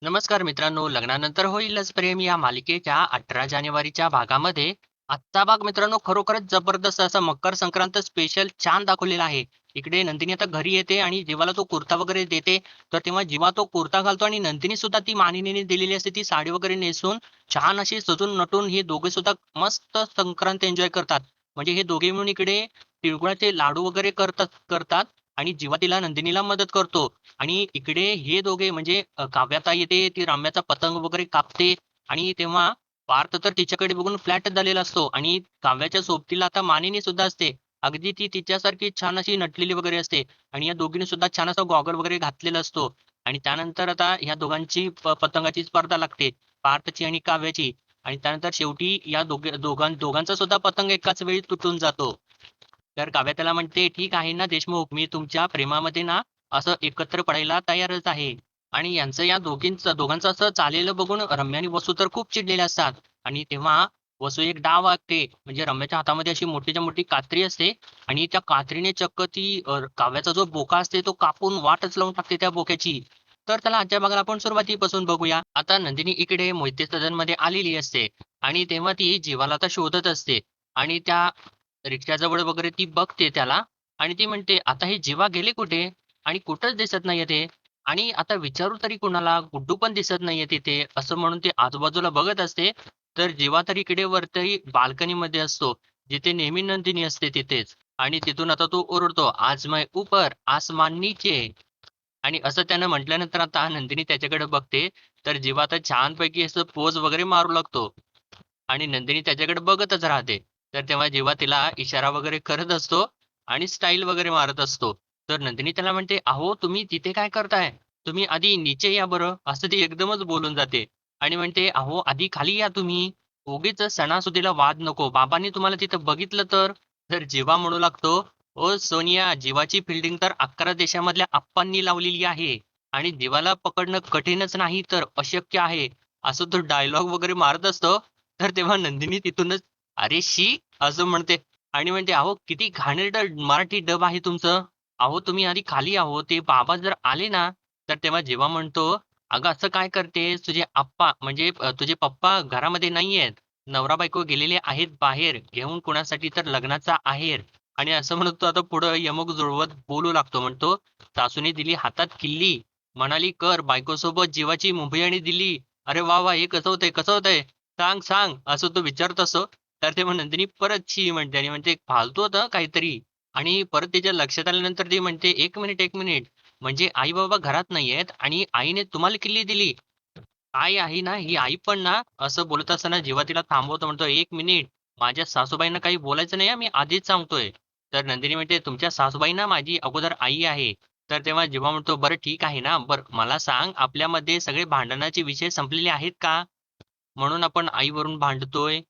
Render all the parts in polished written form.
नमस्कार मित्रांनो, लग्नानंतर होईलच प्रेम या मालिकेच्या 18 जानेवारीच्या भागामध्ये आजचा भाग मित्रांनो खरोखरच जबरदस्त असा मकर संक्रांत स्पेशल छान दाखवलेला आहे. इकडे नंदिनी आता घरी येते आणि जीवाला तो कुर्ता वगैरे देते. तर तेव्हा जीवा तो कुर्ता घालतो आणि नंदिनी सुद्धा ती मानिनीने दिलेली असते ती साडी वगैरे नेसून छान अशी सजून नटून हे दोघे सुद्धा मस्त संक्रांत एन्जॉय करतात. म्हणजे हे दोघे मिळून इकडे तिळगुळाचे लाडू वगैरे करतात करतात आणि जीवा तिला नंदिनीला मदत करतो. आणि इकडे हे दोघे म्हणजे काव्याताई येते, ती रम्याचा पतंग वगैरे कापते आणि तेव्हा पार्थ तर तिच्याकडे बघून फ्लॅट झालेला असतो आणि काव्याच्या सोबतीला आता मानिनी सुद्धा असते. अगदी ती तिच्यासारखी छान अशी नटलेली वगैरे असते आणि या दोघींनी सुद्धा छान असा गॉगल वगैरे घातलेला असतो आणि त्यानंतर आता ह्या दोघांची पतंगाची स्पर्धा लागते. पार्थची आणि काव्याची आणि त्यानंतर शेवटी या दोघांचा सुद्धा पतंग एकाच वेळी तुटून जातो. तर काव्या त्याला म्हणते, "ठीक आहे ना देशमुख, मी तुमच्या प्रेमामध्ये ना असं एकत्र पडायला तयारच आहे." आणि यांचं या दोघांचं असं चाललेलं बघून रम्या आणि वसू तर खूप चिडलेले असतात. आणि तेव्हा वसू एक डाव आखते. म्हणजे रम्याच्या हातामध्ये अशी मोठीच्या मोठी कात्री असते आणि त्या कात्रीने चक्क ती काव्याचा जो बोका असते तो कापून वाटच लावून टाकते त्या बोक्याची. तर त्याला आजच्या भागाला आपण सुरुवातीपासून बघूया. आता नंदिनी इकडे मोहिते सदनमध्ये आलेली असते आणि तेव्हा ती जीवाला आता शोधत असते आणि त्या रिक्षाजवळ वगैरे ती बघते त्याला आणि ती म्हणते, "आता हे जीवा गेले कुठे? आणि कुठंच दिसत नाहीये ते. आणि आता विचारू तरी कुणाला? गुड्डू पण दिसत नाहीये तिथे." असं म्हणून ती आजूबाजूला बघत असते. तर जीवा तर इकडे वरती बाल्कनीमध्ये असतो. जिथे नेहमी नंदिनी असते तिथेच. आणि तिथून आता तो ओरडतो, "आज मैं ऊपर, आसमान नीचे." आणि असं त्यानं म्हटल्यानंतर आता नंदिनी त्याच्याकडे बघते. तर जीवा आता छानपैकी असं पोज वगैरे मारू लागतो. आणि नंदिनी त्याच्याकडे बघतच राहते. तर तेव्हा जेव्हा तिला इशारा वगैरे करत असतो आणि स्टाईल वगैरे मारत असतो. तर नंदिनी त्याला म्हणते, "अहो तुम्ही तिथे काय करताय? तुम्ही आधी नीचे या बरं." असं ती एकदमच बोलून जाते आणि म्हणते, "अहो आधी खाली या तुम्ही. उगीच सणासुदीला वाद नको. बाबांनी तुम्हाला तिथं बघितलं तर." तर जीवा म्हणू लागतो, "ओ सोनिया, जीवाची फिल्डिंग तर 11 देशामधल्या अप्पांनी लावलेली आहे आणि जीवाला पकडणं कठीणच नाही तर अशक्य आहे." असं तो डायलॉग वगैरे मारत असतो. तर तेव्हा नंदिनी तिथूनच "अरे शी!" असं म्हणते आणि म्हणते, "अहो किती घाणेरडं मराठी डब आहे तुमचं. अहो तुम्ही आधी खाली अहो ते बाबा जर आले ना." तर तेव्हा जेव्हा म्हणतो, "अगं असं काय करतेस? तुझे आप्पा म्हणजे तुझे पप्पा घरामध्ये नाहीयेत. नवरा-बायको गेलेले आहेत बाहेर घेऊन कुणासाठी तर लग्नाचा आहेर." आणि असं म्हणत तो आता पुढं यमक जुळवत बोलू लागतो. म्हणतो, "सासूने दिली हातात किल्ली, म्हणाली कर बायकोसोबत जीवाची मुंबई दिली. अरे वाह! वाह! हे कसं होतंय? कसं होतंय? सांग, सांग." असं तो विचारत असतो. तर तेव्हा नंदिनी परत छी म्हणते आणि म्हणते, "फालतू होतं काहीतरी." आणि परत तिच्या लक्षात आल्यानंतर ती म्हणते, "एक मिनिट, 1 मिनिट. म्हणजे आई-बाबा घरात नाहीयेत आणि आईने तुम्हाला किल्ली दिली. आई आहे ना, ही आई पण ना." असं बोलत असताना जेव्हा तिला थांबवतो म्हणतो, "1 मिनिट. माझ्या सासूबाईंना काही बोलायचं नाही हां, मी आधीच सांगतोय." तर नंदिनी म्हणते, "तुमच्या सासूबाई ना माझी अगोदर आई आहे." तर तेव्हा जेव्हा म्हणतो, "बरं ठीक आहे ना. बरं मला सांग आपल्यामध्ये सगळे भांडणाचे विषय संपलेले आहेत का? म्हणून आपण आईवरून भांडतोय."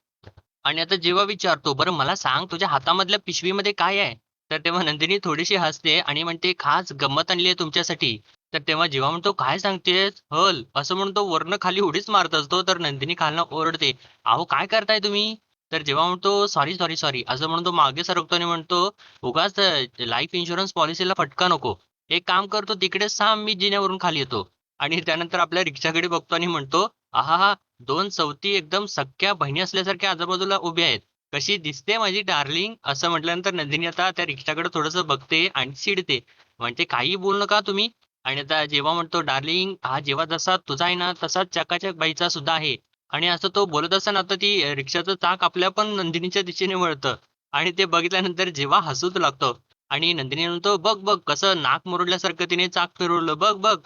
आणि आता जेव्हा विचारतो, "बरं मला सांग तुझ्या हातामधल्या पिशवीमध्ये काय आहे?" तर तेव्हा नंदिनी थोडीशी हसते आणि म्हणते, "खास गंमत आणली आहे तुमच्यासाठी." तर तेव्हा जेव्हा म्हणतो, "काय सांगतेस? हल." असं म्हणून तो वरनं खाली उडीच मारत असतो. तर नंदिनी खालनं ओरडते, "अहो काय करताय तुम्ही?" तर जेव्हा म्हणतो, "सॉरी, सॉरी, सॉरी." असं म्हणून तो मागे सरकतो आणि म्हणतो, "उगाच लाईफ इन्शुरन्स पॉलिसीला फटका नको. एक काम करतो तिकडेच थांब, मी जिन्यावरून खाली येतो." आणि त्यानंतर आपल्या रिक्षाकडे बघतो आणि म्हणतो, "आहाहा! 2 सवती एकदम सख्ख्या बहिणी असल्यासारख्या आजूबाजूला उभ्या आहेत. कशी दिसते माझी डार्लिंग?" असं म्हटल्यानंतर नंदिनी आता त्या रिक्षाकडे थोडंसं बघते आणि चिडते. म्हणते, "काहीही बोलू नका तुम्ही." आणि आता जेव्हा म्हणतो, "डार्लिंग, हा जेव्हा जसा तुझा आहे ना, तसाच चकाचक बाईचा सुद्धा आहे." आणि असं तो बोलत असताना आता ती रिक्षाचं चाक आपल्या पण नंदिनीच्या दिशेने वळतं आणि ते बघितल्यानंतर जेव्हा हसूच लागतो आणि नंदिनी म्हणतो, "बघ, बघ कसं नाक मुरडल्यासारखं तिने चाक फिरवलं. बघ, बघ."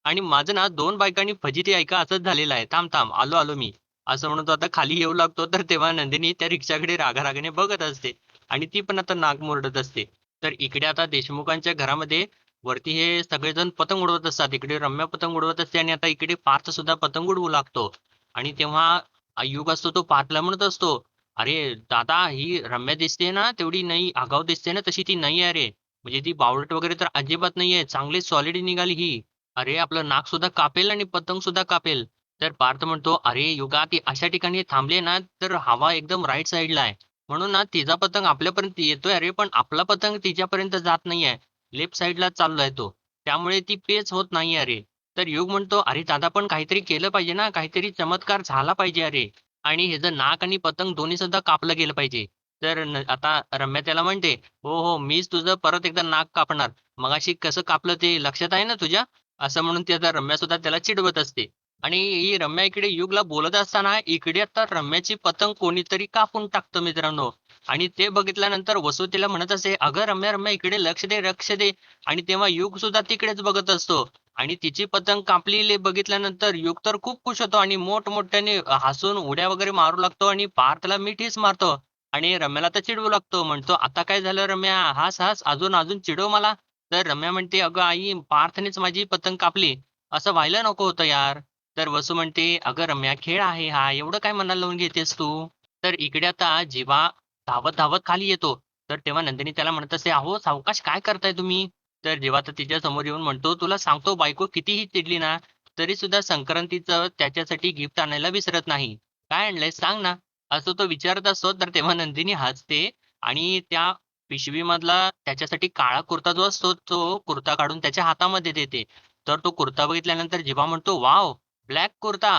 आणि माझं ना 2 बायकांनी फजिती ऐका असंच झालेलं आहे. थांब, थांब. आलो, आलो मी. असं म्हणून तो आता खाली येऊ लागतो. तर तेव्हा नंदिनी त्या रिक्षाकडे रागारागाने बघत असते आणि ती पण आता नाक मुरडत असते. तर इकडे आता देशमुखांच्या घरामध्ये वरती हे सगळेजण पतंग उडवत असतात. इकडे रम्या पतंग उडवत असते आणि आता इकडे पार्थ सुद्धा पतंग उडवू लागतो. आणि तेव्हा युग असतो तो पार्थला म्हणत असतो, "अरे दादा, ही रम्या दिसते ना, तेवढी नाही आगाऊ दिसते ना, तशी ती नाही आहे रे. म्हणजे ती बावळट वगैरे तर अजिबात नाहीये. चांगली सॉलिड निघाली ही. अरे, आपलं नाक सुद्धा कापेल आणि पतंग सुद्धा कापेल." तर पार्थ म्हणतो, "अरे युगा, ती अशा ठिकाणी थांबली ना, तर हवा एकदम राईट साइडला आहे. म्हणून ना तिचा पतंग आपल्यापर्यंत येतोय अरे, पण आपला पतंग तिच्यापर्यंत जात नाहीये. लेफ्ट साइडला चाललाय तो. त्यामुळे ती पेच होत नाहीये रे." तर युग म्हणतो, "अरे दादा पण काहीतरी केलं पाहिजे ना, काहीतरी चमत्कार झाला पाहिजे अरे. आणि ह्याचं नाक आणि पतंग दोन्ही सुद्धा कापलं गेलं पाहिजे." तर आता रम्या त्याला म्हणते, "हो, हो, मीच तुझं परत एकदा नाक कापणार. मगाशी कसं कापलं ते लक्षात आहे ना तुझ्या?" असं म्हणून त्याचा रम्या सुद्धा त्याला चिडवत असते. आणि ही रम्या इकडे युगला बोलत असताना इकडे आता रम्याची पतंग कोणीतरी कापून टाकतं मित्रांनो. आणि ते बघितल्यानंतर वसू तिला म्हणत असते, "अगं रम्या, रम्या इकडे लक्ष दे, लक्ष दे." आणि तेव्हा युग सुद्धा तिकडेच बघत असतो. आणि तिची पतंग कापलेली बघितल्यानंतर युग तर खूप खुश होतो आणि मोठमोठ्याने हसून उड्या वगैरे मारू लागतो आणि पार्थला मिठीच मारतो. आणि रम्याला तर चिडवू लागतो. म्हणतो, "आता काय झालं रम्या? हास, हास. अजून अजून चिडव मला." तर रम्या म्हणते, "अगं आई, पार्थनेच माझी पतंग कापली. असं व्हायला नको होतं यार." तर वसू म्हणते, "अगं रम्या, खेळ आहे हा. एवढं काय मनाला लावून घेतेस तू?" तर इकडे आता जेव्हा धावत-धावत खाली येतो, तर तेव्हा नंदिनी त्याला म्हणत असते, "अहो सावकाश काय करताय तुम्ही?" तर जेव्हा तो तिच्या समोर येऊन म्हणतो, "तुला सांगतो बायको कितीही चिडली ना, तरी सुद्धा संक्रांतीचं त्याच्यासाठी गिफ्ट आणायला विसरत नाही. काय आणलंय सांग ना?" असं तो विचारत असतो. तर तेव्हा नंदिनी हसते आणि त्या पिशवीमधला त्याच्यासाठी काळा कुर्ता जो असतो, तो कुर्ता काढून त्याच्या हातामध्ये देते. तर तो कुर्ता बघितल्यानंतर जेव्हा म्हणतो, "वॉव! ब्लॅक कुर्ता.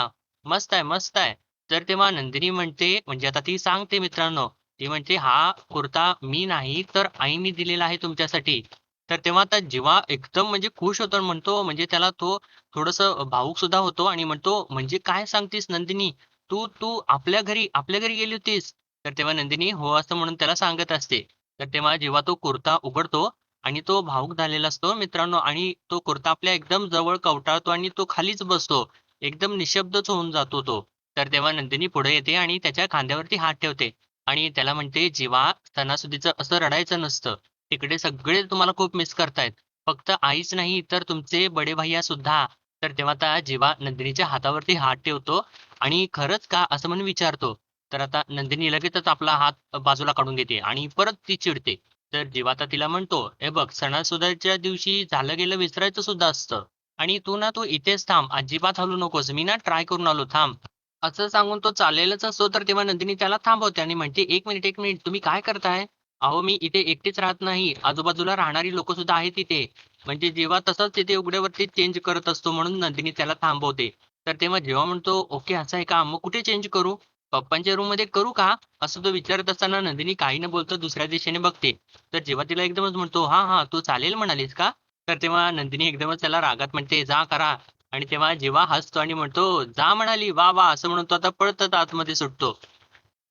मस्त आहे, मस्त आहे." तर तेव्हा नंदिनी म्हणते म्हणजे आता ती सांगते मित्रांनो, ती म्हणते, "हा कुर्ता मी नाही, तर आईने दिलेला आहे तुमच्यासाठी." तर तेव्हा आता जेव्हा एकदम म्हणजे खुश होतो आणि म्हणतो म्हणजे त्याला तो थोडंसं भावुक सुद्धा होतो आणि म्हणतो, "म्हणजे काय सांगतीस नंदिनी? तू तू आपल्या घरी गेली होतीस?" तर तेव्हा नंदिनी हो असं म्हणून त्याला सांगत असते. तर तेव्हा जेव्हा तो कुर्ता उघडतो आणि तो भावूक झालेला असतो मित्रांनो आणि तो कुर्ता आपल्या एकदम जवळ कवटाळतो आणि तो खालीच बसतो. एकदम निशब्दच होऊन जातो तो. तर तेव्हा नंदिनी पुढे येते आणि त्याच्या खांद्यावरती हात ठेवते आणि त्याला म्हणते, "जेव्हा सणासुदीचं असं रडायचं नसतं. तिकडे सगळे तुम्हाला खूप मिस करतायत. फक्त आईच नाही तर तुमचे बडे भैय्या सुद्धा." तर तेव्हा आता जेव्हा नंदिनीच्या हातावरती हात ठेवतो आणि "खरंच का?" असं म्हणून विचारतो. तर आता नंदिनी लगेचच आपला हात बाजूला काढून घेते आणि परत ती चिडते. तर जेव्हा आता तिला म्हणतो, "हे बघ सणासुदाच्या दिवशी झालं गेलं विसरायचं सुद्धा असतं आणि तू इथेच थांब. अजिबात हलू नकोस. मी ना ट्राय करून आलो थांब." असं सांगून तो चाललेलाच असतो, तर तेव्हा नंदिनी त्याला थांबवते आणि म्हणते, "एक मिनिट, 1 मिनिट. तुम्ही काय करताय?" "अहो, मी इथे एकटीच राहत नाही. आजूबाजूला राहणारी लोकं सुद्धा आहेत तिथे." म्हणजे जेव्हा तसंच तिथे उघड्यावरती चेंज करत असतो म्हणून नंदिनी त्याला थांबवते. तर तेव्हा जेव्हा म्हणतो, "ओके असं आहे का? मग कुठे चेंज करू? पप्पांच्या रूममध्ये करू का?" असं तो विचारत असताना नंदिनी काही न बोलता दुसऱ्या दिशेने बघते. तर जेव्हा तिला एकदमच म्हणतो, "हां, हां, तू चालेल म्हणालीस का?" तर तेव्हा नंदिनी एकदमच त्याला रागात म्हणते, "जा करा." आणि तेव्हा जेव्हा हसतो आणि म्हणतो, "जा म्हणाली, वाह! वाह!" असं म्हणून तो आता पळतच आतमध्ये सुटतो.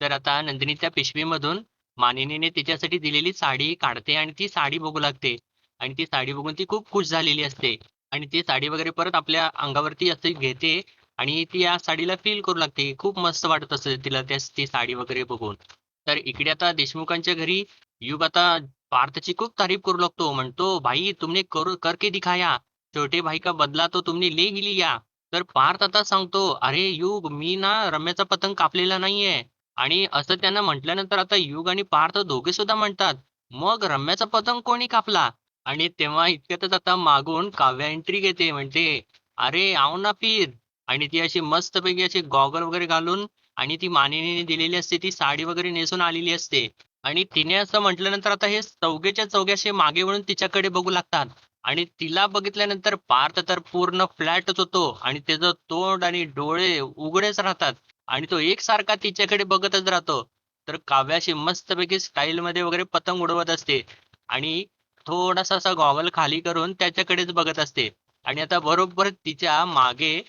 तर आता नंदिनी त्या पिशवीमधून मानिनीने तिच्यासाठी दिलेली साडी काढते आणि ती साडी बघू लागते. आणि ती साडी बघून ती खूप खुश झालेली असते. आणि ती साडी वगैरे परत आपल्या अंगावरती अशी घेते आणि ती या साडीला फील करू लागते. खूप मस्त वाटत असते तिला ती साडी वगैरे बघून. तर इकडे आता देशमुखांच्या घरी युग आता पार्थची खूप तारीफ करू लागतो. म्हणतो, "भाई तुमने करके दिखाया. छोटे भाई का बदला तो तुमने ले ही लिया." तर पार्थ आता सांगतो, "अरे युग, मी ना रम्याचा पतंग कापलेला नाहीये." आणि असं त्यानं म्हटल्यानंतर आता युग आणि पार्थ दोघे सुद्धा म्हणतात, "मग रम्याचा पतंग कोणी कापला?" आणि तेव्हा इतक्यातच आता मागून काव्या एंट्री घेते. म्हणते, "अरे आओ ना फिर." आणि ती अशी मस्तपैकी अशी गॉगल वगैरे घालून आणि ती मानिनीने दिलेली असते ती साडी वगैरे नेसून आलेली असते. आणि तिने असं म्हटल्यानंतर आता हे चौघेच्या चौघे असे मागे वळून तिच्याकडे बघू लागतात. आणि तिला बघितल्यानंतर पार्थ तर पूर्ण फ्लॅटच होतो आणि त्याचं तोंड आणि डोळे उघडेच राहतात आणि तो एकसारखा तिच्याकडे बघतच राहतो. तर काव्या अशी मस्तपैकी स्टाईलमध्ये वगैरे पतंग उडवत असते आणि थोडासा असा गॉगल खाली करून त्याच्याकडेच बघत असते. आणि आता बरोबर तिच्या मागे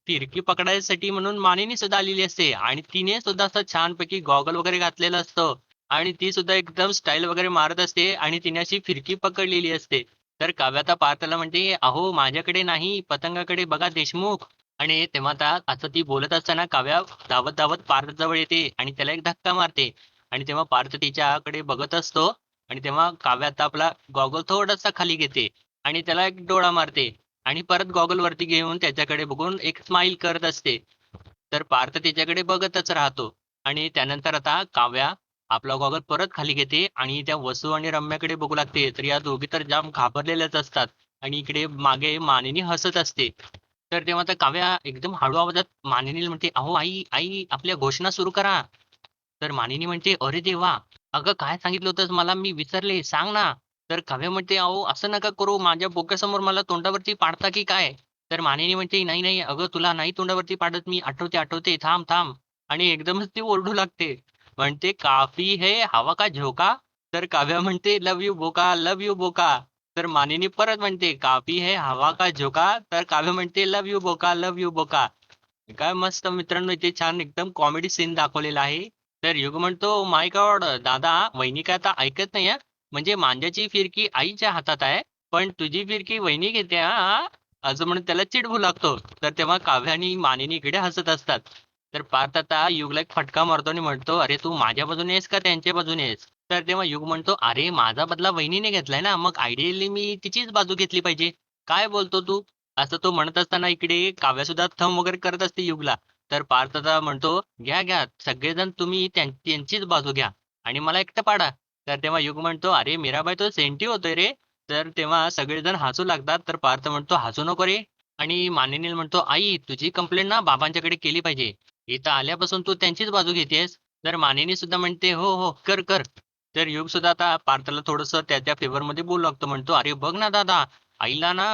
फिरकी पकडायसाठी म्हणून मानिनी सुद्धा आलेली असते आणि तिने सुद्धा असं छानपैकी गॉगल वगैरे घातलेलं असतं आणि ती सुद्धा एकदम स्टाईल वगैरे मारत असते आणि तिने अशी फिरकी पकडलेली असते. तर काव्या आता पार्थला म्हणते, "अहो माझ्याकडे नाही, पतंगाकडे बघा देशमुख." आणि तेव्हा आता असं ती बोलत असताना काव्या धावत-धावत पार्थजवळ येते आणि त्याला एक धक्का मारते. आणि तेव्हा पार्थ तिच्याकडे बघत असतो आणि तेव्हा काव्या आता आपला गॉगल थोडासा खाली घेते आणि त्याला एक डोळा मारते. आणि परत गॉगल वरती घेऊन त्याच्याकडे बघून एक स्माइल करत असते. तर पार्थ तिच्याकडे बघतच राहतो आणि त्यानंतर आता काव्या आपला गॉगल परत खाली घेते आणि त्या वसू आणि रम्याकडे बघू लागते. तर या दोघी तर जाम घाबरलेल्याच असतात आणि इकडे मागे मानिनी हसत असते. तर तेव्हा आता काव्या एकदम हळू आवाजात मानिनीला म्हणते, "अहो आई, आई आपल्या घोषणा सुरू करा." तर मानिनी म्हणते, "अरे देवा! अगं काय सांगितलं होतंस मला? मी विसरले. सांग ना." तर काव्या म्हणते, "अहो असं नका करू. माझ्या बोक्यासमोर मला तोंडावरती पाडता की काय?" तर मानिनी म्हणते, "नाही, नाही, अगं तुला नाही तोंडावरती पाडत मी. आठवते, आठवते. थांब, थांब." आणि एकदमच ती ओरडू लागते. म्हणते, "काफी है हवा का झोका?" तर काव्या म्हणते, "लव्ह यू बोका, लव्ह यू बोका." तर मानिनी परत म्हणते, "काफी है हवा का झोका?" तर काव्या म्हणते, "लव्ह यू बोका, लव्ह यू बोका." काय मस्त मित्रांनो इथे छान एकदम कॉमेडी सीन दाखवलेला आहे. तर युग म्हणतो, "माय गॉड दादा, वहिनी काय आता ऐकत नाही हां. म्हणजे मांज्याची फिरकी आईच्या हातात आहे, पण तुझी फिरकी वहिनी घेते हां." असं म्हणून त्याला चिडवू लागतो. तर तेव्हा काव्या आणि मानिनी इकडे हसत असतात. तर पार्थ आता युगला एक फटका मारतो आणि म्हणतो, "अरे तू माझ्या बाजूने आहेस का त्यांच्या बाजूने आहेस?" तर तेव्हा युग म्हणतो, "अरे माझा बदला वहिनीने घेतलाय ना, मग आयडियली मी तिचीच बाजू घेतली पाहिजे. काय बोलतो तू?" असं तो म्हणत असताना इकडे काव्या सुद्धा थंब वगैरे करत असते युगला. तर पार्थ आता म्हणतो, "घ्या, घ्या. सगळेजण तुम्ही त्यांचीच बाजू घ्या आणि मला एकटं पाडा." तर तेव्हा युग म्हणतो, "अरे मीराबाई तो सेंटी होतोय रे." तर तेव्हा सगळेजण हसू लागतात. तर पार्थ म्हणतो, "हसू नको रे." आणि मानिनी म्हणतो, "आई तुझी कंप्लेंट ना बाबांच्याकडे केली पाहिजे. इथं आल्यापासून तू त्यांचीच बाजू घेतेस." तर मानिनी सुद्धा म्हणते, "हो, हो. कर, कर." तर युग सुद्धा आता पार्थला थोडंसं त्याच्या फेवरमध्ये बोलू लागतो. म्हणतो, "अरे बघ ना दादा, आईला ना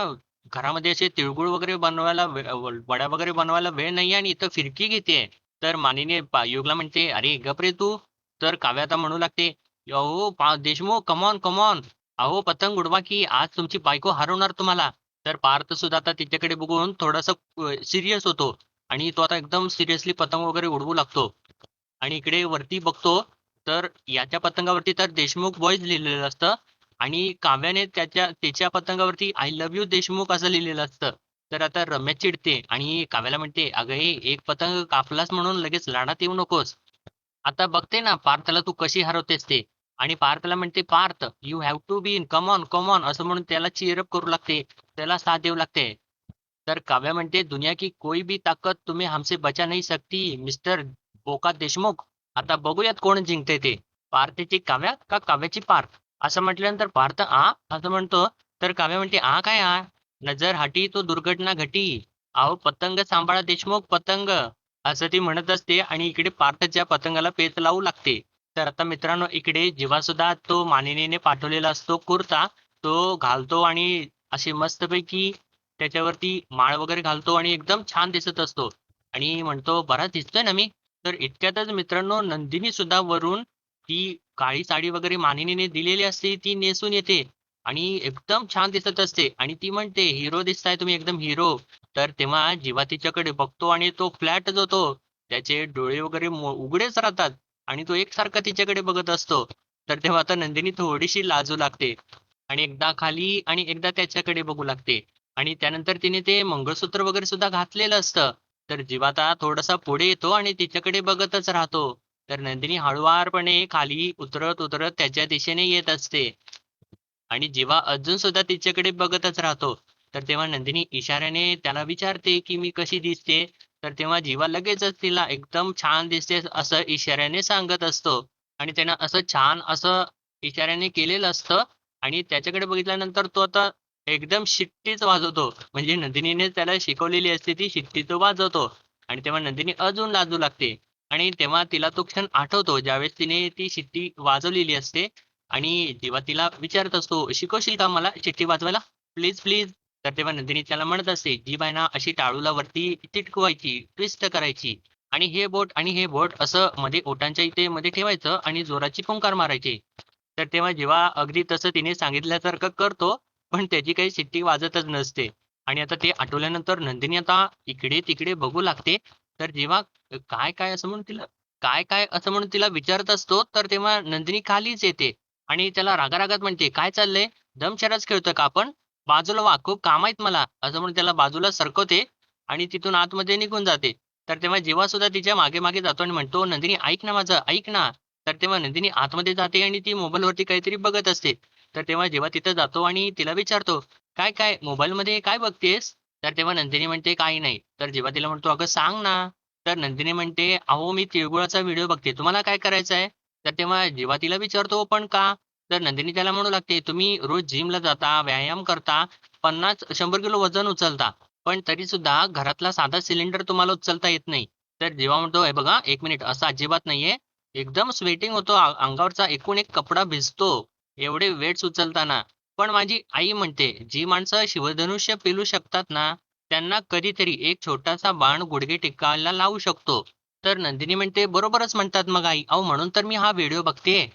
घरामध्ये असे तिळगुळ वगैरे बनवायला वड्या वगैरे बनवायला वेळ नाहीये आणि इथं फिरकी घेतेय." तर मानिनी युगला म्हणते, "अरे गप रे तू." तर काव्या आता म्हणू लागते, "अहो देशमुख कम ऑन, कम ऑन. अहो पतंग उडवा की आज तुमची बायको हरवणार तुम्हाला." तर पार्थ सुद्धा आता तिच्याकडे बघून थोडासा सीरियस होतो आणि तो आता एकदम सिरियसली पतंग वगैरे उडवू लागतो. आणि इकडे वरती बघतो, तर याच्या पतंगावरती तर देशमुख बॉयज लिहिलेलं असतं आणि काव्याने तिच्या पतंगावरती आय लव्ह यू देशमुख असं लिहिलेलं असतं. तर आता रम्या चिडते आणि काव्याला म्हणते, "अगं हे एक पतंग कापलास म्हणून लगेच लाडात येऊ नकोस. आता बघते ना पार्थला तू कशी हरवतेस ते." आणि पार्थला म्हणते, "Parth you have to win. Come on, come on." असं म्हणून त्याला चीअर अप करू लागते. त्याला साथ देऊ लागते. तर काव्या म्हणते, "दुनिया की कोई भी ताकत तुम्हें हमसे बचा नहीं सकती मिस्टर बोका देशमुख." आता बघूयात कोण जिंकते ते. पार्थची काव्या का काव्याची पार्थ? असं म्हटल्यानंतर पार्थ "आ?" असं म्हणतो. तर काव्या म्हणते, "आ काय आ? नजर हटी तो दुर्घटना घटी. अहो पतंग सांभाळा देशमुख पतंग." असं ती म्हणत असते आणि इकडे पार्थच्या पतंगाला पेच लावू लागते. तर आता मित्रांनो इकडे जेव्हा सुद्धा तो मानिनीने पाठवलेला असतो कुर्ता, तो घालतो आणि अशी मस्तपैकी त्याच्यावरती माळ वगैरे घालतो आणि एकदम छान दिसत असतो आणि म्हणतो, "बरा दिसतोय ना मी?" तर इतक्यातच मित्रांनो नंदिनी सुद्धा वरून ती काळी साडी वगैरे मानिनीने दिलेली असते ती नेसून येते आणि एकदम छान दिसत असते आणि ती म्हणते, "हिरो दिसताय तुम्ही एकदम हिरो." तर तेव्हा जीवा तिच्याकडे बघतो आणि तो फ्लॅटच होतो. त्याचे डोळे वगैरे उघडेच राहतात आणि तो एकसारखा तिच्याकडे बघत असतो. तर तेव्हा आता नंदिनी थोडीशी लाजू लागते आणि एकदा खाली आणि एकदा त्याच्याकडे बघू लागते. आणि त्यानंतर तिने ते मंगळसूत्र वगैरे सुद्धा घातलेलं असतं. तर जीवाता थोडासा पुढे येतो आणि तिच्याकडे बघतच राहतो. तर नंदिनी हळुवारपणे खाली उतरत, उतरत त्याच्या दिशेने येत असते. आणि जेव्हा अजून सुद्धा तिच्याकडे बघतच राहतो. तर तेव्हा नंदिनी इशाऱ्याने त्याला विचारते, की "मी कशी दिसते?" तर तेव्हा जीवा लगेचच तिला एकदम छान दिसतेस असं इशाऱ्याने सांगत असतो. आणि त्यानं असं छान असं इशाऱ्याने केलेलं असतं आणि त्याच्याकडे बघितल्यानंतर तो आता एकदम शिट्टीच वाजवतो. म्हणजे नंदिनीने त्याला शिकवलेली असते ती शिट्टी तो वाजवतो. आणि तेव्हा नंदिनी अजून लाजू लागते. आणि तेव्हा तिला तो क्षण आठवतो ज्यावेळेस तिने ती शिट्टी वाजवलेली असते आणि जेव्हा तिला विचारत असतो, "शिकवशील का मला शिट्टी वाजवायला? Please, please." तर तेव्हा नंदिनी त्याला म्हणत असते, "जीभ आहे ना अशी टाळूला वरती चिटकवायची, ट्विस्ट करायची आणि हे बोट असं मध्ये ओठांच्या इथे मध्ये ठेवायचं आणि जोराची फुंकार मारायची." तर तेव्हा जेव्हा अगदी तसं तिने सांगितल्यासारखं करतो, पण त्याची काही शिट्टी वाजतच नसते. आणि आता ते आठवल्यानंतर नंदिनी आता इकडे-तिकडे बघू लागते. तर जेव्हा "काय, काय?" असं म्हणून तिला "काय, काय?" असं म्हणून तिला विचारत असतो, तर तेव्हा नंदिनी खालीच येते. आणि त्याला रागारागात म्हणते, "काय चाललंय? दमशराज खेळतोय का आपण? बाजूला व्हा, खूप काम आहेत मला." असं म्हणून त्याला बाजूला सरकवते आणि तिथून आतमध्ये निघून जाते. तर तेव्हा जेव्हा सुद्धा तिच्या मागे-मागे जातो आणि म्हणतो, "नंदिनी ऐक ना माझं, ऐक ना." तर तेव्हा नंदिनी आतमध्ये जाते आणि ती मोबाईलवरती काहीतरी बघत असते. तर तेव्हा जेव्हा तिथं जातो आणि तिला विचारतो, "काय, काय मोबाईलमध्ये काय बघतेस?" तर तेव्हा नंदिनी म्हणते, "काही नाही." तर जेव्हा तिला म्हणतो, "अगं सांग ना." तर नंदिनी म्हणते, "अहो मी तिळगुळाचा व्हिडिओ बघते. तुम्हाला काय करायचं आहे?" तर तेव्हा जेव्हा तिला विचारतो, "पण का?" तर नंदिनी त्याला म्हणू लागते, "तुम्ही रोज जिमला जाता, व्यायाम करता, 50-100 किलो वजन उचलता, पण तरीसुद्धा घरातला साधा सिलेंडर तुम्हाला उचलता येत नाही." तर जेव्हा म्हणतो, "हे बघा 1 मिनिट असं अजिबात नाहीये. एकदम स्वेटिंग होतो. अंगावरचा एकूण एक कपडा भिजतो, एवढे वेट्स उचलताना. पण माझी आई म्हणते, जी माणसं शिवधनुष्य पेलू शकतात ना, त्यांना कधीतरी एक छोटासा बाण गुडघे टेकायला लावू शकतो. तर नंदिनी म्हणते, "बरोबरच म्हणतात मग आई. अहो म्हणून तर मी हा व्हिडिओ बघतेय."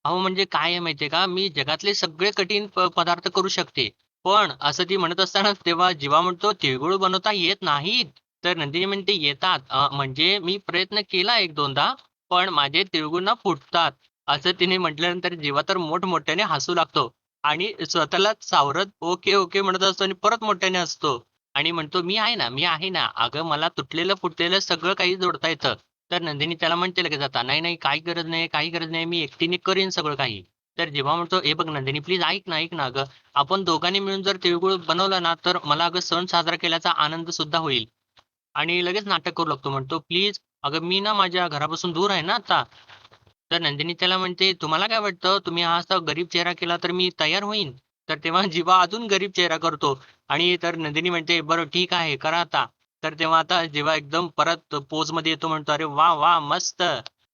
अहो म्हणजे काय आहे माहितीये का, मी जगातले सगळे कठीण पदार्थ करू शकते. पण असं ती म्हणत असताना तेव्हा जीवा म्हणतो, "तिळगुळ बनवता येत नाहीत?" तर नंदिनी म्हणते, "येतात. म्हणजे मी प्रयत्न केला 1-2दा, पण माझे तिळगुळ ना फुटतात." असं तिने म्हटल्यानंतर जीवा तर मोठमोठ्याने हसू लागतो आणि स्वतःलाच सावरत ओके, ओके म्हणत असतो आणि परत मोठ्याने हसतो आणि म्हणतो, "मी आहे ना, मी आहे ना. अगं मला तुटलेलं, फुटलेलं सगळं काही जोडता येतं." तर नंदिनी त्याला म्हणते लगेच आता, "नाही, नाही काही गरज नाही, काही गरज नाही. मी एकटीने करीन सगळं काही." तर जेव्हा म्हणतो, "हे बघ नंदिनी प्लीज ऐक ना, ऐक ना अगं. आपण दोघांनी मिळून जर तिळगुळ बनवलं ना, तर मला अगं सण साजरा केल्याचा आनंद सुद्धा होईल." आणि लगेच नाटक करू लागतो. म्हणतो, "प्लीज अगं मी ना माझ्या घरापासून दूर आहे ना आता." तर नंदिनी त्याला म्हणते, "तुम्हाला काय वाटतं तुम्ही हा असा गरीब चेहरा केला तर मी तयार होईन?" तर तेव्हा जीवा अजून गरीब चेहरा करतो आणि तर नंदिनी म्हणते, "बरं ठीक आहे, करा आता." तर तेव्हा आता जेव्हा एकदम परत पोजमध्ये येतो म्हणतो, "अरे वाह! वाह! मस्त."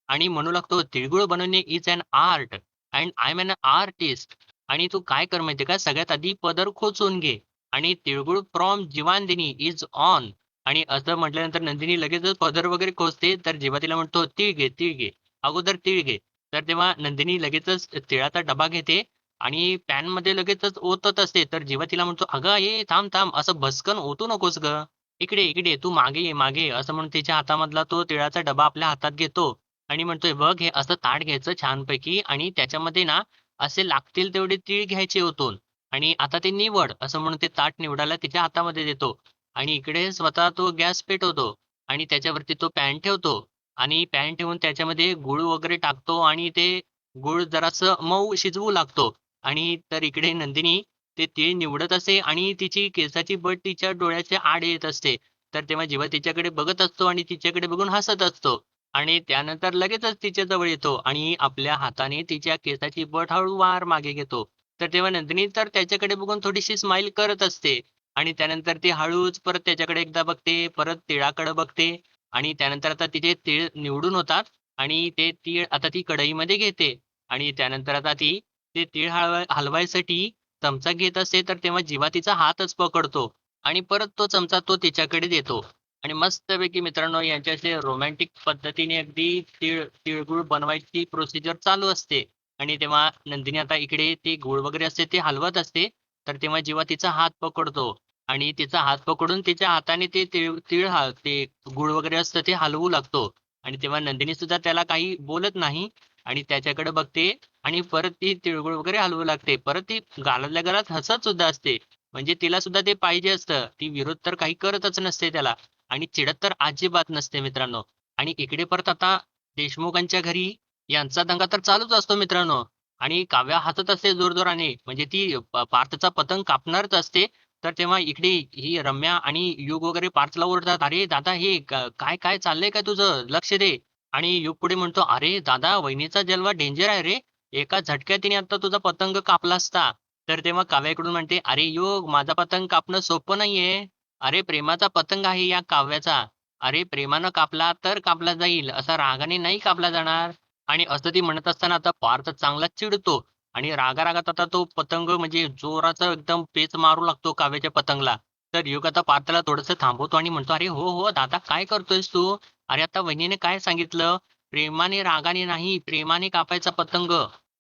आणि म्हणू लागतो, "तिळगुळ बनवणे is an art and I am an artist." आणि तू काय कर माहिती का, सगळ्यात आधी पदर खोचून घे आणि तिळगुळ फ्रॉम जीवांदिनी इज ऑन. आणि असं म्हटल्यानंतर नंदिनी लगेचच पदर वगैरे खोचते. तर जेव्हा तिला म्हणतो, "तीळ घे, तीळ घे. अगोदर तीळ घे." तर तेव्हा नंदिनी लगेचच तिळाचा डबा घेते आणि पॅनमध्ये लगेचच ओतत असते. तर जेव्हा तिला म्हणतो, "अगं ए थांब, थांब. असं भसकन ओतू नकोस गं. इकडे, इकडे. तू मागे ये, मागे ये." असं म्हणून तिच्या हातामधला तो तिळाचा डबा आपल्या हातात घेतो आणि म्हणतोय, "बघ हे असं ताट घ्यायचं छानपैकी आणि त्याच्यामध्ये ना असे लागतील तेवढे तीळ घ्यायचे ओतून आणि आता ते निवड." असं म्हणून ते ताट निवडायला तिच्या हातामध्ये देतो आणि इकडे स्वतः तो गॅस पेटवतो आणि त्याच्यावरती तो पॅन ठेवतो आणि पॅन ठेवून त्याच्यामध्ये गूळ वगैरे टाकतो आणि ते गूळ जरासं मऊ शिजवू लागतो आणि तर इकडे नंदिनी ते तीळ निवडत असते आणि तिची केसाची बट तिच्या डोळ्याच्या आड येत असते. तर तेव्हा जेव्हा तिच्याकडे बघत असतो आणि तिच्याकडे बघून हसत असतो आणि त्यानंतर लगेचच तिच्या जवळ येतो आणि आपल्या हाताने तिच्या केसाची बट हळूवार मागे घेतो. तर तेव्हा नंदिनी तर त्याच्याकडे बघून थोडीशी स्माईल करत असते आणि त्यानंतर ती हळूच परत त्याच्याकडे एकदा बघते, परत तिळाकडे बघते आणि त्यानंतर आता तिचे तीळ निवडून होतात आणि ते तीळ आता ती कढईमध्ये घेते आणि त्यानंतर आता ती ते तीळ हलवायसाठी चमचा घेत असते, तर तेव्हा जीवा तिचा हातच पकडतो आणि परत तो चमचा तो तिच्याकडे देतो आणि मस्तपैकी मित्रांनो यांचे असे रोमॅन्टिक पद्धतीने अगदी तिळगुळ बनवायची प्रोसिजर चालू असते आणि तेव्हा नंदिनी आता इकडे ते गूळ वगैरे असते ते हलवत असते. तर तेव्हा जेव्हा तिचा हात पकडतो आणि तिचा हात पकडून तिच्या हाताने ते तीळ तीळ ते गूळ वगैरे असतं ते हलवू लागतो आणि तेव्हा नंदिनी सुद्धा त्याला काही बोलत नाही आणि त्याच्याकडे बघते आणि परत ती तिळगुळ वगैरे हलवू लागते. परत ती गालातल्या गालात हसत सुद्धा असते. म्हणजे तिला सुद्धा ते पाहिजे असतं. ती विरोध तर काही करतच नसते त्याला आणि चिडत तर अजिबात नसते मित्रांनो. आणि इकडे परत आता देशमुखांच्या घरी यांचा दंगा तर चालूच असतो मित्रांनो. आणि काव्या हसत असते जोरजोराने. म्हणजे ती पार्थचा पतंग कापणारच असते. तर तेव्हा इकडे ही रम्या आणि युग वगैरे पार्थला ओरडतात, "अरे दादा हे काय काय चाललंय काय तुझं? लक्ष दे." आणि युग पुढे म्हणतो, "अरे दादा वहिनीचा जलवा डेंजर आहे रे. एका झटक्यात तिने आता तुझा पतंग कापला असता." तर तेव्हा काव्या इकडून म्हणते, "अरे युग माझा पतंग कापणं सोपं नाहीये. अरे प्रेमाचा पतंग आहे या काव्याचा. अरे प्रेमानं कापला तर कापला जाईल. असा रागाने नाही कापला जाणार." आणि असं ती म्हणत असताना आता पार्थ चांगलाच चिडतो आणि रागा-रागात आता तो पतंग म्हणजे जोराचा एकदम पेच मारू लागतो काव्याच्या पतंगला. तर युग आता पार्थला थोडंसं थांबवतो आणि म्हणतो, "अरे हो, हो दादा काय करतोयस तू? अरे आता वहिनीने काय सांगितलं? प्रेमाने, रागाने नाही, प्रेमाने कापायचा पतंग."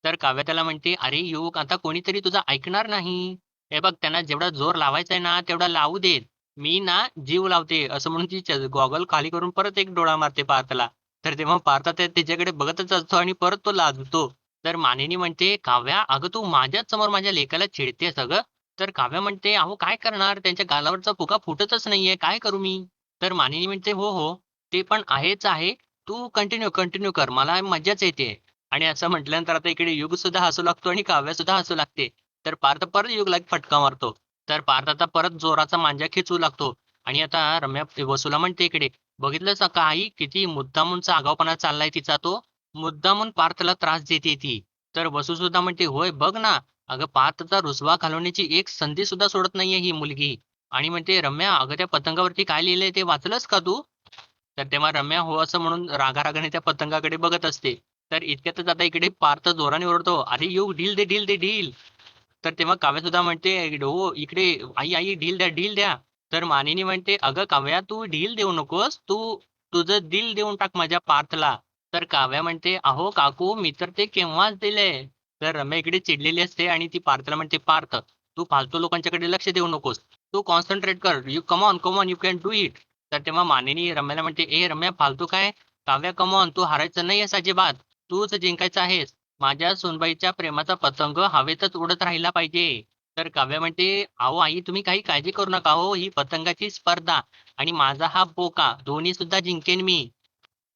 तर काव्या त्याला म्हणते, "अरे युग आता कोणीतरी तुझं ऐकणार नाही. हे बघ त्यांना जेवढा जोर लावायचा आहे ना, तेवढा लावू देत. मी ना जीव लावते." असं म्हणून ती गॉगल खाली करून परत एक डोळा मारते पार्थला. तर तेव्हा पार्थ तिच्याकडे बघतच असतो आणि परत तो लाजतो. तर मानिनी म्हणते, "काव्या अगं तू माझ्याच समोर माझ्या लेकाला चिडतेस अगं." तर काव्या म्हणते, "अहो काय करणार? त्यांच्या गालावरचा फुगा फुटतच नाहीये. काय करू मी?" तर मानिनी म्हणते, "हो, हो. ते पण आहेच आहे. तू कंटिन्यू, कंटिन्यू कर. मला मज्जाच येते." आणि असं म्हटल्यानंतर आता इकडे युग सुद्धा हसू लागतो आणि काव्या सुद्धा हसू लागते. तर पार्थ परत युगला एक फटका मारतो. तर पार्थ आता परत जोराचा मांजा खेचू लागतो आणि आता रम्या वसूला म्हणते इकडे, "बघितलंस का आई किती मुद्दामूनचा आगाऊपणा चाललाय तिचा तो. मुद्दामून पार्थला त्रास देते ती." तर वसू सुद्धा म्हणते, "होय बघ ना, अगं पार्थचा रुसवा घालवण्याची एक संधी सुद्धा सोडत नाहीये ही मुलगी." आणि म्हणते, "रम्या अगं त्या पतंगावरती काय लिहिलंय ते वाचलंस का तू?" तर तेव्हा रम्या हो असं म्हणून रागारागाने त्या पतंगाकडे बघत असते. तर इतक्यातच आता इकडे पार्थ जोराने ओरडतो, "अरे येऊ ढील दे, ढील दे, ढील." तर तेव्हा काव्या सुद्धा म्हणते, "हो इकडे आई, आई ढील द्या, ढील द्या." तर मानिनी म्हणते, "अगं काव्या तू ढील देऊ नकोस. तू तुझं दिल देऊन टाक माझ्या पार्थला." तर काव्या म्हणते, "अहो काकू मी तर ते केव्हाच दिलंय." तर रम्या इकडे चिडलेली असते आणि ती पार्थला म्हणते, "पार्थ तू फालतू लोकांच्याकडे लक्ष देऊ नकोस. तू कॉन्सन्ट्रेट कर. You come on, come on, you can do it." तर तेव्हा मानिनी रम्याला म्हणते, "ए रम्या फालतू काय? काव्या कम ऑन, तू हारायचं नाहीयेस अजिबात. तूच जिंकायचं आहेस. माझ्या सूनबाईच्या प्रेमाचा पतंग हवेतच उडत राहिला पाहिजे." तर काव्या म्हणते, "अहो आई तुम्ही काही काळजी करू नका हो. ही पतंगाची स्पर्धा आणि माझा हा बोका दोन्ही सुद्धा जिंकेन मी."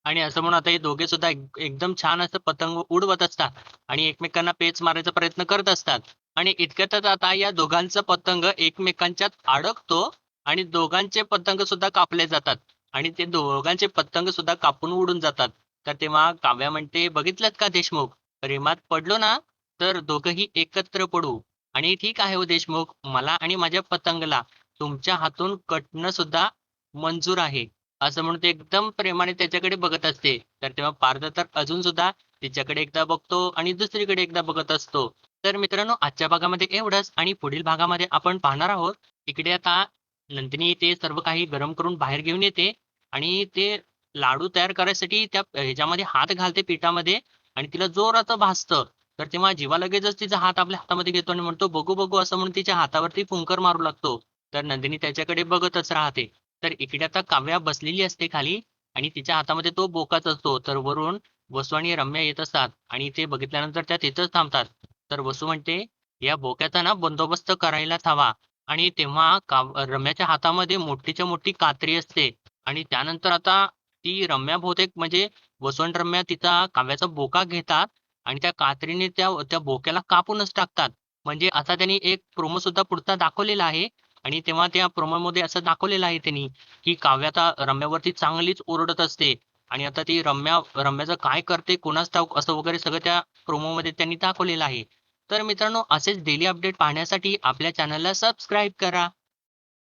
आणि असं म्हणून आता हे दोघे सुद्धा एकदम छान असं पतंग उडवत असतात आणि एकमेकांना पेच मारायचा प्रयत्न करत असतात. आणि इतक्यातच आता या दोघांचा पतंग एकमेकांच्यात अडकतो आणि दोघांचे पतंग सुद्धा कापले जातात आणि ते दोघांचे पतंग सुद्धा कापून उडून जातात. तर तेव्हा काव्या म्हणते, "बघितलत का देशमुख? प्रेमात पडलो ना तर दोघंही एकत्र पडू. आणि ठीक आहे हो देशमुख, मला आणि माझ्या पतंगला तुमच्या हातून कटणं सुद्धा मंजूर आहे." असं म्हणून ते एकदम प्रेमाने त्याच्याकडे बघत असते. तर तेव्हा पार्थ तर अजून सुद्धा तिच्याकडे एकदा बघतो आणि दुसरीकडे एकदा बघत असतो. तर मित्रांनो आजच्या भागामध्ये एवढंच आणि पुढील भागामध्ये आपण पाहणार आहोत. इकडे आता नंदिनी ते सर्व काही गरम करून बाहेर घेऊन येते आणि ते लाडू तयार करायसाठी त्या ह्याच्यामध्ये हात घालते पिठामध्ये आणि तिला जोराचं भाजतं. तर तेव्हा जिवा लगेचच तिचा हात आपल्या हातामध्ये घेतो आणि म्हणतो, "बघू, बघू" असं म्हणून तिच्या हातावरती फुंकर मारू लागतो. तर नंदिनी त्याच्याकडे बघतच राहते. तर इकडे आता काव्या बसलेली असते खाली आणि तिच्या हातामध्ये तो बोकाच असतो. तर वरून वसू आणि रम्या येत असतात आणि ते बघितल्यानंतर त्या तिथंच थांबतात. तर वसू म्हणते, "या बोक्याचा ना बंदोबस्त करायलाच हवा." आणि तेव्हा रम्याच्या हातामध्ये मोठीच्या मोठी कात्री असते आणि त्यानंतर आता ती रम्या बहुतेक म्हणजे वसू आणि रम्या तिचा काव्याचा बोका घेतात आणि त्या कात्रीने त्या त्या बोक्याला कापूनच टाकतात. म्हणजे असा त्यांनी एक प्रोमो सुद्धा पुढचा दाखवलेला आहे आणि तेव्हा त्या प्रोमोमध्ये असं दाखवलेलं आहे त्यांनी, की काव्य आता रम्यावरती चांगलीच ओरडत असते आणि आता ती रम्याचं काय करते कुणास ठाऊक असं वगैरे सगळं त्या प्रोमोमध्ये त्यांनी दाखवलेलं आहे. तर मित्रांनो असेच डेली अपडेट पाहण्यासाठी आपल्या चॅनलला सबस्क्राईब करा.